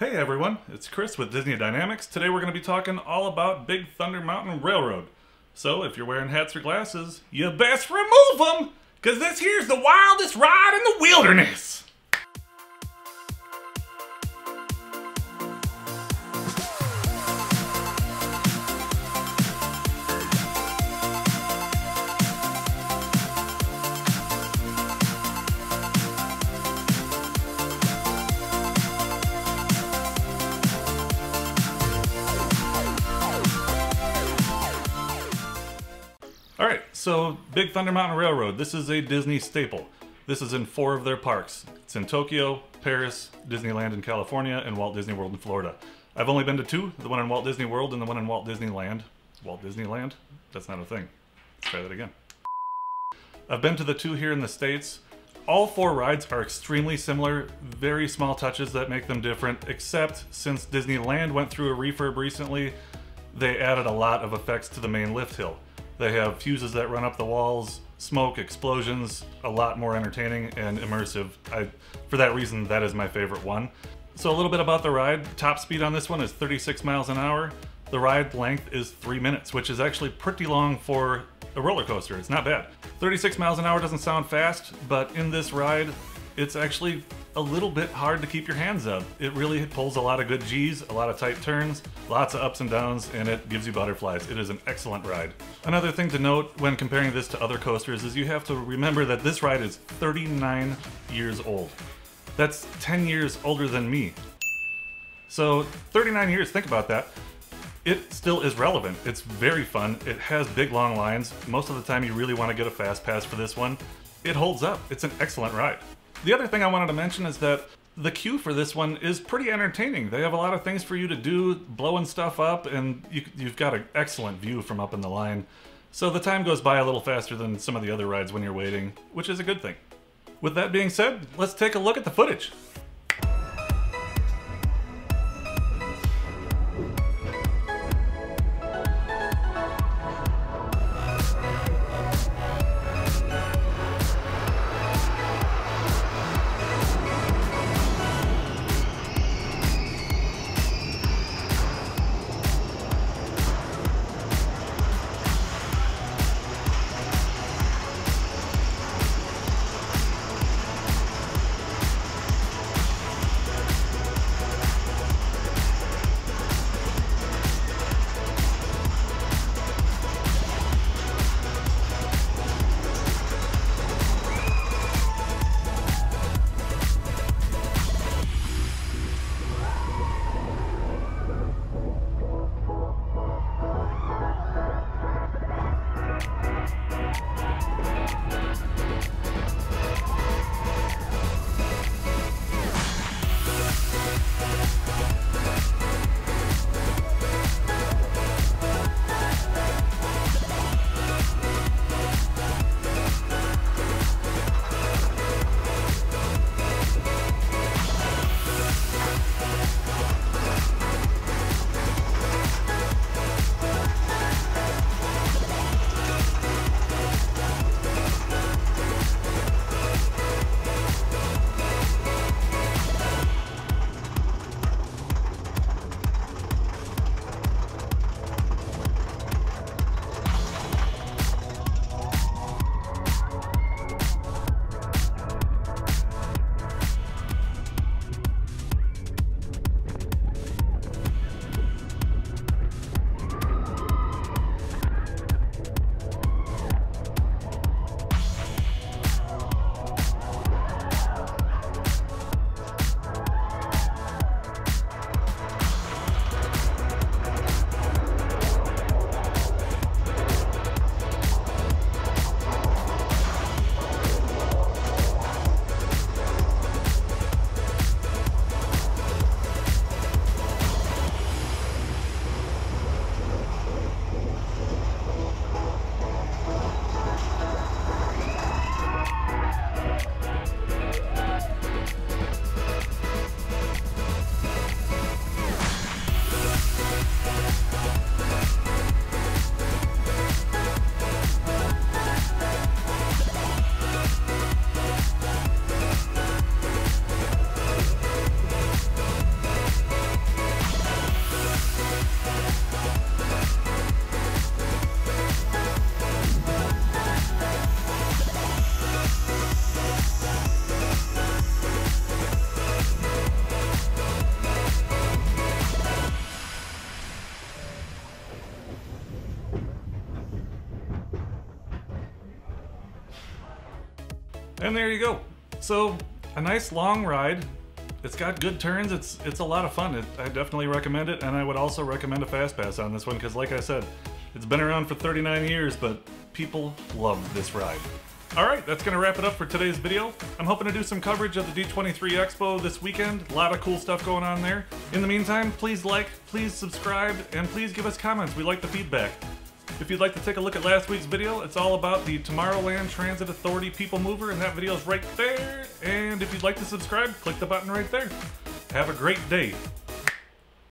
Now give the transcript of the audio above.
Hey everyone, it's Chris with Disney Dynamicks. Today we're going to be talking all about Big Thunder Mountain Railroad. So if you're wearing hats or glasses, you best remove them, because this here's the wildest ride in the wilderness. Alright, so Big Thunder Mountain Railroad, this is a Disney staple. This is in 4 of their parks. It's in Tokyo, Paris, Disneyland in California, and Walt Disney World in Florida. I've only been to 2, the one in Walt Disney World and the one in Walt Disneyland. Walt Disneyland? That's not a thing. Let's try that again. I've been to the 2 here in the States. All 4 rides are extremely similar, very small touches that make them different, except since Disneyland went through a refurb recently, they added a lot of effects to the main lift hill. They have fuses that run up the walls, smoke, explosions, a lot more entertaining and immersive. For that reason, that is my favorite one. So a little bit about the ride. Top speed on this one is 36 miles an hour. The ride length is 3 minutes, which is actually pretty long for a roller coaster. It's not bad. 36 miles an hour doesn't sound fast, but in this ride, it's actually a little bit hard to keep your hands up. It really pulls a lot of good G's, a lot of tight turns, lots of ups and downs, and it gives you butterflies. It is an excellent ride. Another thing to note when comparing this to other coasters is you have to remember that this ride is 39 years old. That's 10 years older than me. So 39 years, think about that. It still is relevant. It's very fun. It has big long lines. Most of the time you really want to get a fast pass for this one. It holds up. It's an excellent ride. The other thing I wanted to mention is that the queue for this one is pretty entertaining. They have a lot of things for you to do, blowing stuff up, and you've got an excellent view from up in the line. So the time goes by a little faster than some of the other rides when you're waiting, which is a good thing. With that being said, let's take a look at the footage. And there you go. So, a nice long ride. It's got good turns. It's a lot of fun. I definitely recommend it, and I would also recommend a fast pass on this one because, like I said, it's been around for 39 years, but people love this ride. Alright, that's going to wrap it up for today's video. I'm hoping to do some coverage of the D23 Expo this weekend. A lot of cool stuff going on there. In the meantime, please like, please subscribe, and please give us comments. We like the feedback. If you'd like to take a look at last week's video, it's all about the Tomorrowland Transit Authority People Mover, and that video is right there. And if you'd like to subscribe, click the button right there. Have a great day.